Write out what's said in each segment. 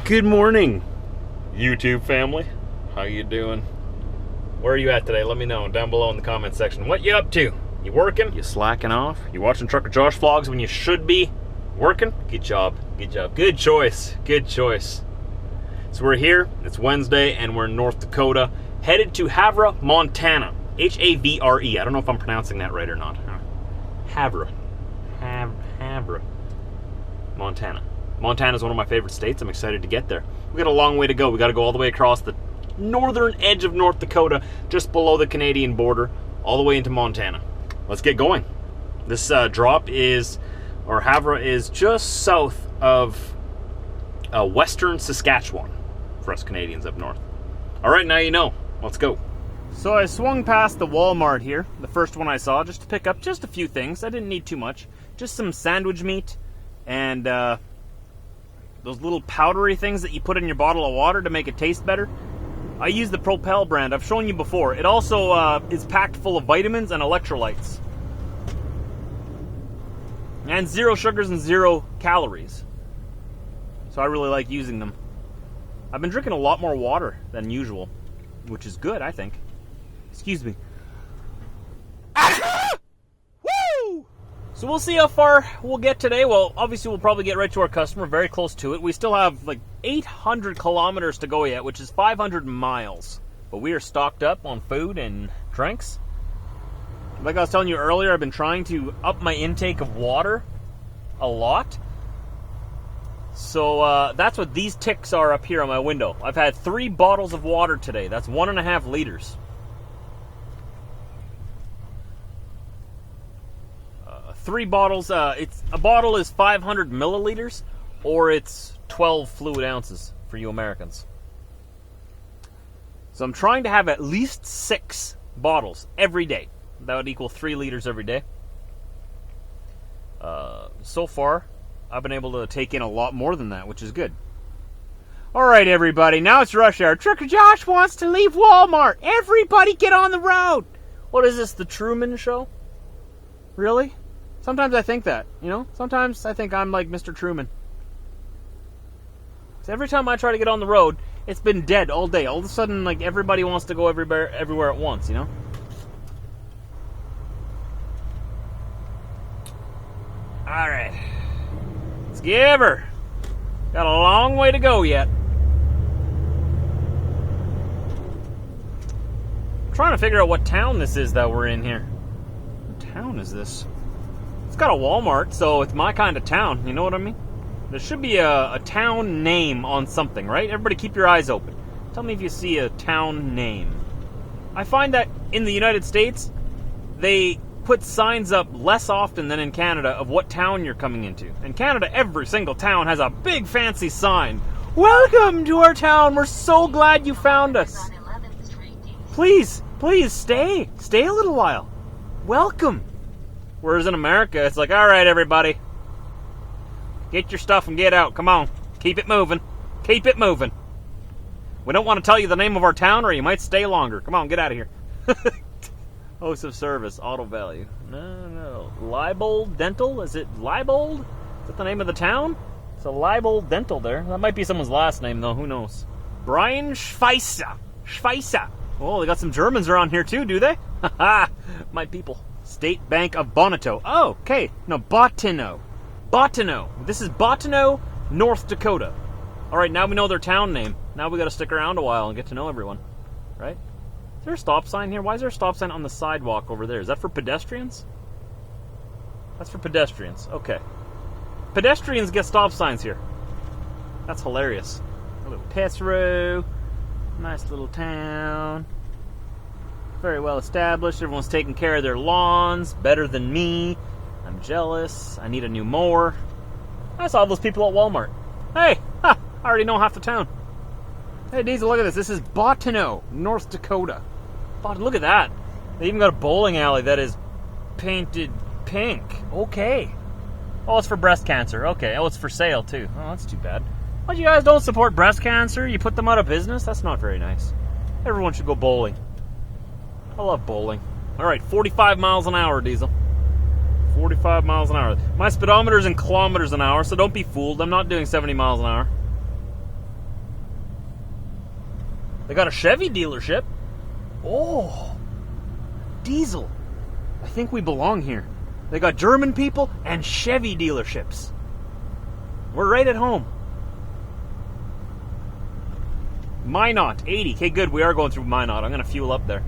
Good morning, YouTube family. How you doing? Where are you at today? Let me know down below in the comment section. What you up to? You working? You slacking off? You watching Trucker Josh vlogs when you should be working? Good job. Good job. Good choice. Good choice. So we're here. It's Wednesday, and we're in North Dakota, headed to Havre, Montana. Havre. I don't know if I'm pronouncing that right or not. Havre. Havre. Montana. Montana is one of my favorite states. I'm excited to get there. We got a long way to go. We got to go all the way across the northern edge of North Dakota, just below the Canadian border, all the way into Montana. Let's get going. This drop is, or Havre is just south of western Saskatchewan for us Canadians up north. All right, now you know. Let's go. So I swung past the Walmart here, the first one I saw, just to pick up just a few things. I didn't need too much. Just some sandwich meat and those little powdery things that you put in your bottle of water to make it taste better. I use the Propel brand. I've shown you before. It also is packed full of vitamins and electrolytes. And 0 sugars and 0 calories. So I really like using them. I've been drinking a lot more water than usual, which is good, I think. Excuse me. Woo! So we'll see how far we'll get today. Well, obviously we'll probably get right to our customer, very close to it. We still have like 800 kilometers to go yet, which is 500 miles. But we are stocked up on food and drinks. Like I was telling you earlier, I've been trying to up my intake of water a lot. So that's what these ticks are up here on my window. I've had 3 bottles of water today. That's 1.5 liters. 3 bottles, a bottle is 500 milliliters, or it's 12 fluid ounces for you Americans. So I'm trying to have at least 6 bottles every day. That would equal 3 liters every day. So far, I've been able to take in a lot more than that, which is good. Alright everybody, now it's rush hour. Trucker Josh wants to leave Walmart. Everybody get on the road. What is this, the Truman Show? Really? Sometimes I think that, you know? Sometimes I think I'm like Mr. Truman. So every time I try to get on the road, it's been dead all day. All of a sudden, like, everybody wants to go everywhere at once, you know? Alright. Let's give her. Got a long way to go yet. I'm trying to figure out what town this is that we're in here. What town is this? It's got a Walmart, so it's my kind of town. You know what I mean? There should be a town name on something, right? Everybody keep your eyes open. Tell me if you see a town name. I find that in the United States, they put signs up less often than in Canada of what town you're coming into. In Canada, every single town has a big fancy sign. Welcome to our town. We're so glad you found us. Please, please stay. Stay a little while. Welcome. Whereas in America, it's like, all right, everybody. Get your stuff and get out. Come on. Keep it moving. Keep it moving. We don't want to tell you the name of our town or you might stay longer. Come on, get out of here. Host of service, auto value. No. Leibold Dental? Is it Leibold? Is that the name of the town? It's a Leibold Dental there. That might be someone's last name, though. Who knows? Brian Schweizer. Oh, they got some Germans around here, too, do they? Haha. My people. State Bank of Bonneville. Oh, okay. No, Bottineau. This is Bottineau, North Dakota. All right, now we know their town name. Now we got to stick around a while and get to know everyone. Right? Is there a stop sign here? Why is there a stop sign on the sidewalk over there? Is that for pedestrians? That's for pedestrians. Okay. Pedestrians get stop signs here. That's hilarious. A little PATRON. Nice little town. Very well established. Everyone's taking care of their lawns better than me. I'm jealous. I need a new mower. I saw those people at Walmart. Hey, I already know half the town. Hey, Diesel, look at this. This is Bottineau, North Dakota. Look at that. They even got a bowling alley that is painted pink. Okay. Oh, it's for breast cancer. Okay. Oh, it's for sale, too. Oh, that's too bad. Why you guys don't support breast cancer? You put them out of business? That's not very nice. Everyone should go bowling. I love bowling. All right, 45 miles an hour, Diesel. 45 miles an hour. My speedometer's in kilometers an hour, so don't be fooled. I'm not doing 70 miles an hour. They got a Chevy dealership. Oh, diesel. I think we belong here. They got German people and Chevy dealerships. We're right at home. Minot, 80. Okay, good. We are going through Minot. I'm going to fuel up there.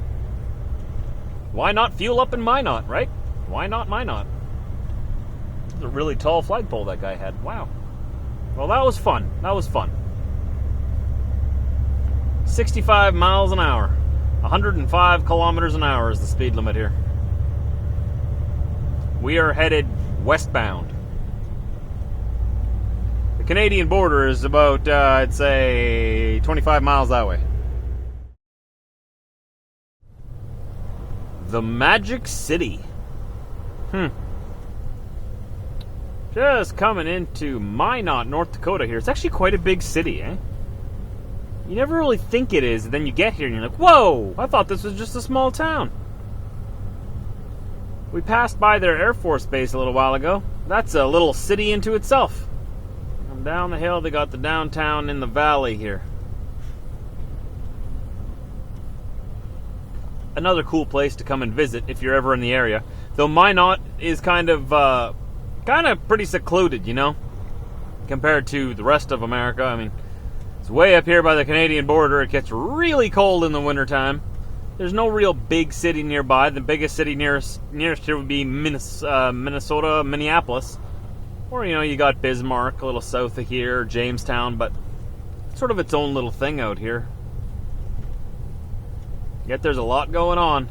Why not fuel up in Minot, right? Why not Minot? It's a really tall flagpole that guy had. Wow. Well, that was fun. That was fun. 65 miles an hour. 105 kilometers an hour is the speed limit here. We are headed westbound. The Canadian border is about, I'd say, 25 miles that way. The Magic City. Just coming into Minot, North Dakota here. It's actually quite a big city, eh? You never really think it is, and then you get here and you're like, whoa, I thought this was just a small town. We passed by their Air Force Base a little while ago. That's a little city into itself. And down the hill, they got the downtown in the valley here. Another cool place to come and visit if you're ever in the area. Though Minot is kind of pretty secluded, you know, compared to the rest of America. I mean, it's way up here by the Canadian border. It gets really cold in the wintertime. There's no real big city nearby. The biggest city nearest here would be Minnesota, Minneapolis. Or, you know, you got Bismarck, a little south of here, Jamestown, but it's sort of its own little thing out here. Yet there's a lot going on.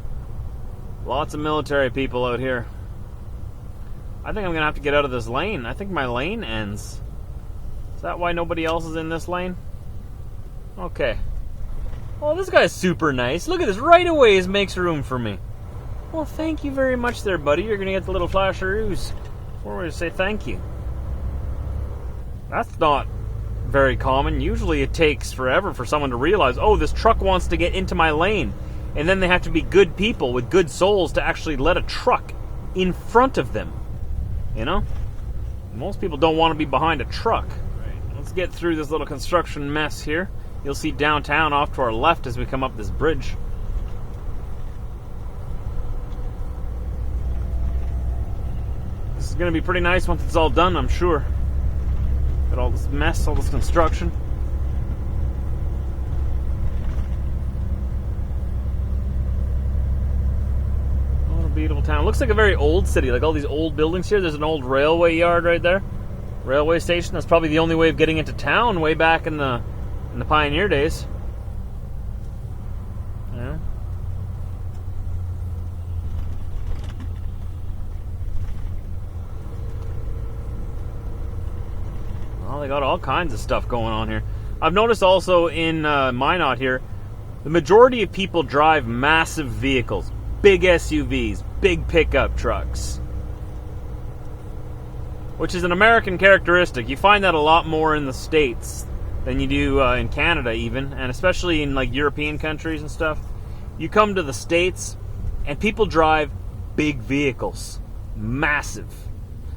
Lots of military people out here. I think I'm going to have to get out of this lane. I think my lane ends. Is that why nobody else is in this lane? Okay. Oh, this guy's super nice. Look at this. Right away makes room for me. Well, thank you very much there, buddy. You're going to get the little flasheroos. Before we say thank you. That's not very common. Usually it takes forever for someone to realize, oh, this truck wants to get into my lane. And then they have to be good people with good souls to actually let a truck in front of them. You know? Most people don't want to be behind a truck. Right. Let's get through this little construction mess here. You'll see downtown off to our left as we come up this bridge. This is going to be pretty nice once it's all done, I'm sure. Got all this mess, all this construction. What a beautiful town. Looks like a very old city, like all these old buildings here. There's an old railway yard right there. Railway station. That's probably the only way of getting into town way back in the pioneer days. Yeah. Well, they got all kinds of stuff going on here. I've noticed also in Minot here, the majority of people drive massive vehicles. Big SUVs, big pickup trucks. Which is an American characteristic. You find that a lot more in the States than you do in Canada even, and especially in like European countries and stuff. You come to the States and people drive big vehicles. Massive.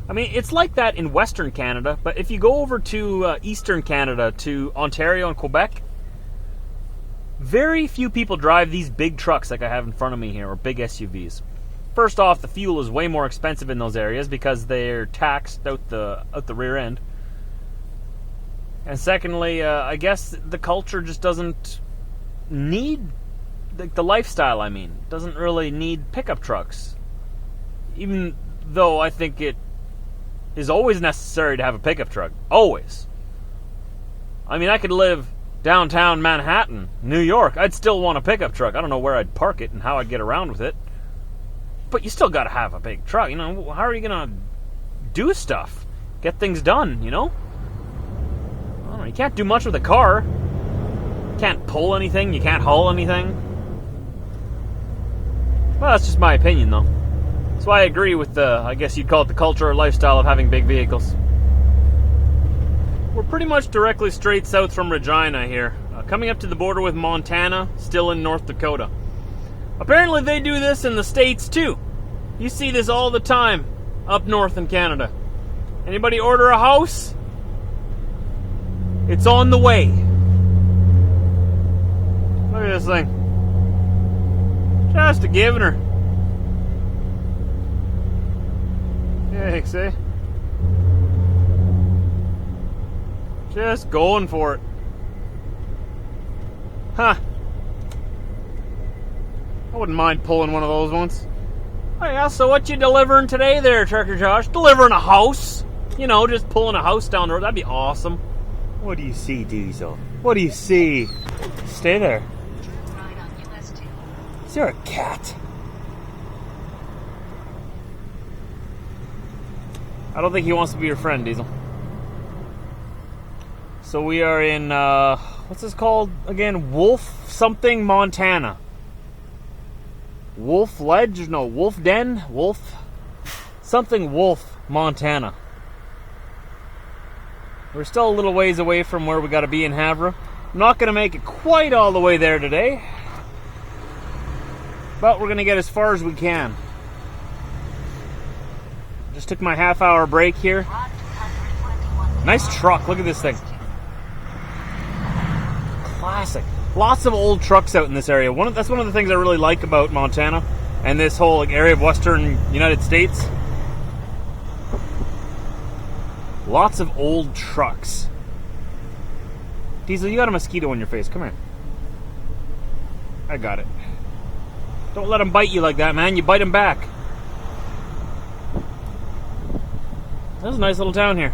I mean, it's like that in Western Canada, but if you go over to Eastern Canada, to Ontario and Quebec, very few people drive these big trucks like I have in front of me here, or big SUVs. First off, the fuel is way more expensive in those areas because they're taxed out the rear end. And secondly, I guess the culture just doesn't need, the lifestyle, I mean, doesn't really need pickup trucks. Even though I think it is always necessary to have a pickup truck. Always. I mean, I could live downtown Manhattan, New York. I'd still want a pickup truck. I don't know where I'd park it and how I'd get around with it. But you still got to have a big truck. You know, how are you going to do stuff? Get things done, you know? I don't know, you can't do much with a car. You can't pull anything. You can't haul anything. Well, that's just my opinion, though. So I agree with the, I guess you'd call it the culture or lifestyle of having big vehicles. We're pretty much directly straight south from Regina here. Coming up to the border with Montana, still in North Dakota. Apparently they do this in the States too. You see this all the time up north in Canada. Anybody order a house? It's on the way. Look at this thing. Just a giving her. Yeah, see? Just going for it. Huh. I wouldn't mind pulling one of those ones. Oh yeah, so what you delivering today there, Trucker Josh? Delivering a house? You know, just pulling a house down the road. That'd be awesome. What do you see, Diesel? What do you see? Stay there. Is there a cat? I don't think he wants to be your friend, Diesel. So we are in, what's this called again? Wolf something, Montana. Wolf Ledge? No, Wolf Den? Wolf? Something Wolf, Montana. We're still a little ways away from where we got to be in Havre. I'm not going to make it quite all the way there today. But we're going to get as far as we can. Just took my half-hour break here. Nice truck. Look at this thing. Classic. Lots of old trucks out in this area. That's one of the things I really like about Montana and this whole area of western United States. Lots of old trucks. Diesel, you got a mosquito on your face. Come here. I got it. Don't let him bite you like that, man. You bite him back. This is a nice little town here.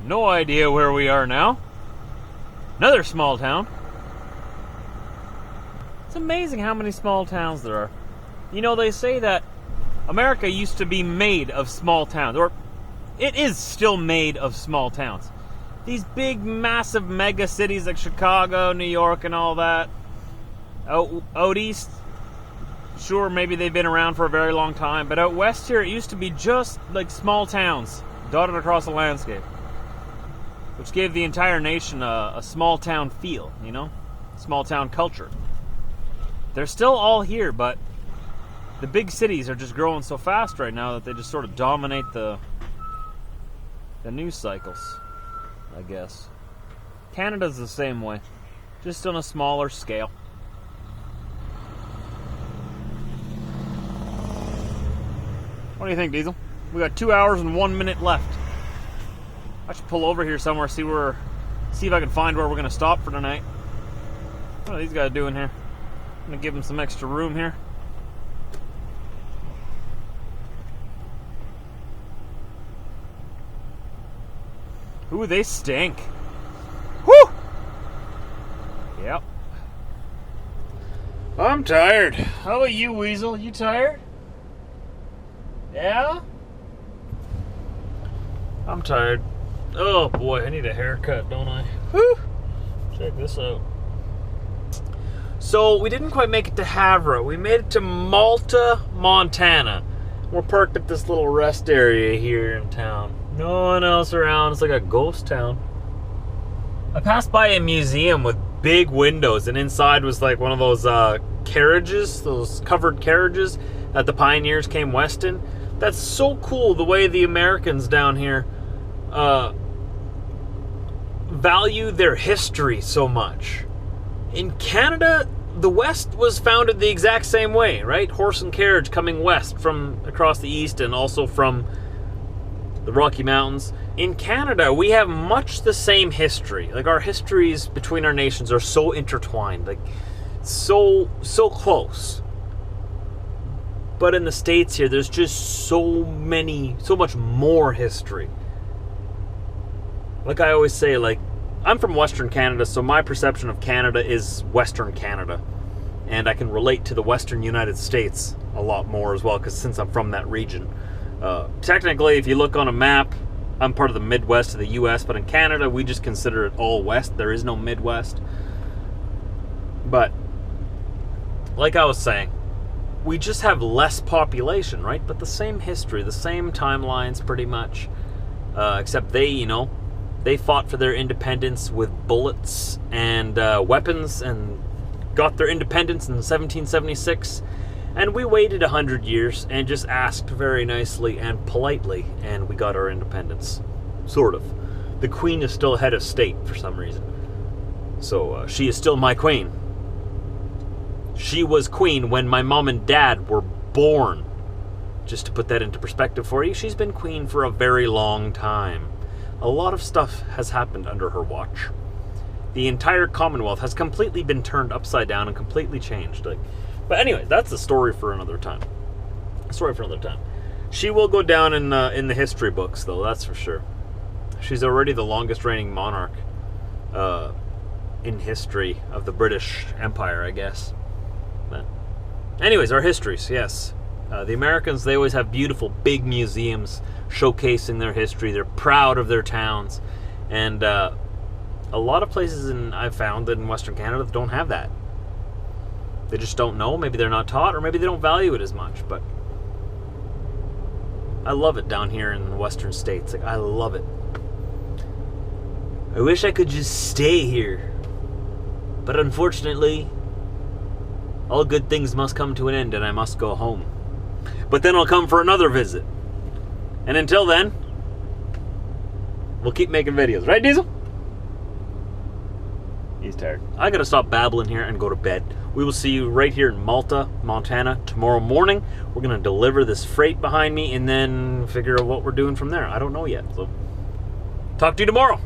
No idea where we are now. Another small town. It's amazing how many small towns there are. You know, they say that America used to be made of small towns, or it is still made of small towns. These big, massive mega cities like Chicago, New York, and all that. Out east, sure, maybe they've been around for a very long time, but out west here, it used to be just like small towns dotted across the landscape, which gave the entire nation a small town feel, you know? Small town culture. They're still all here, but the big cities are just growing so fast right now that they just sort of dominate the news cycles, I guess. Canada's the same way, just on a smaller scale. What do you think, Diesel? We got 2 hours and 1 minute left. I should pull over here somewhere, see if I can find where we're going to stop for tonight. What are these guys doing here? I'm going to give them some extra room here. Ooh, they stink. Whew! Yep. I'm tired. How about you, Weasel? You tired? Yeah? I'm tired. Oh boy, I need a haircut, don't I? Whew! Check this out. So we didn't quite make it to Havre. We made it to Malta, Montana. We're parked at this little rest area here in town. No one else around. It's like a ghost town. I passed by a museum with big windows, and inside was like one of those carriages, those covered carriages that the pioneers came west in. That's so cool, the way the Americans down here value their history so much. In Canada, the West was founded the exact same way, right? Horse and carriage coming west from across the east and also from the Rocky Mountains. In Canada, we have much the same history. Like, our histories between our nations are so intertwined, like so close. But in the States here, there's just so much more history. Like I always say, like, I'm from Western Canada, so my perception of Canada is Western Canada. And I can relate to the Western United States a lot more as well, because since I'm from that region. Technically, if you look on a map, I'm part of the Midwest of the U.S., but in Canada, we just consider it all West. There is no Midwest. But, like I was saying, we just have less population, right? But the same history, the same timelines pretty much. Except they fought for their independence with bullets and weapons and got their independence in 1776. And we waited 100 years and just asked very nicely and politely, and we got our independence. Sort of. The Queen is still head of state for some reason. So she is still my queen. She was queen when my mom and dad were born. Just to put that into perspective for you, she's been queen for a very long time. A lot of stuff has happened under her watch. The entire Commonwealth has completely been turned upside down and completely changed. But anyway, that's a story for another time. She will go down in the history books, though, that's for sure. She's already the longest reigning monarch in history of the British Empire, I guess. But anyways, our histories, yes. The Americans, they always have beautiful big museums showcasing their history. They're proud of their towns. And a lot of places I've found that in Western Canada don't have that. They just don't know. Maybe they're not taught, or maybe they don't value it as much. But I love it down here in the Western states. Like, I love it. I wish I could just stay here. But unfortunately, all good things must come to an end, and I must go home. But then I'll come for another visit. And until then, we'll keep making videos. Right, Diesel? He's tired. I gotta stop babbling here and go to bed. We will see you right here in Malta, Montana tomorrow morning. We're gonna deliver this freight behind me and then figure out what we're doing from there. I don't know yet. So, talk to you tomorrow.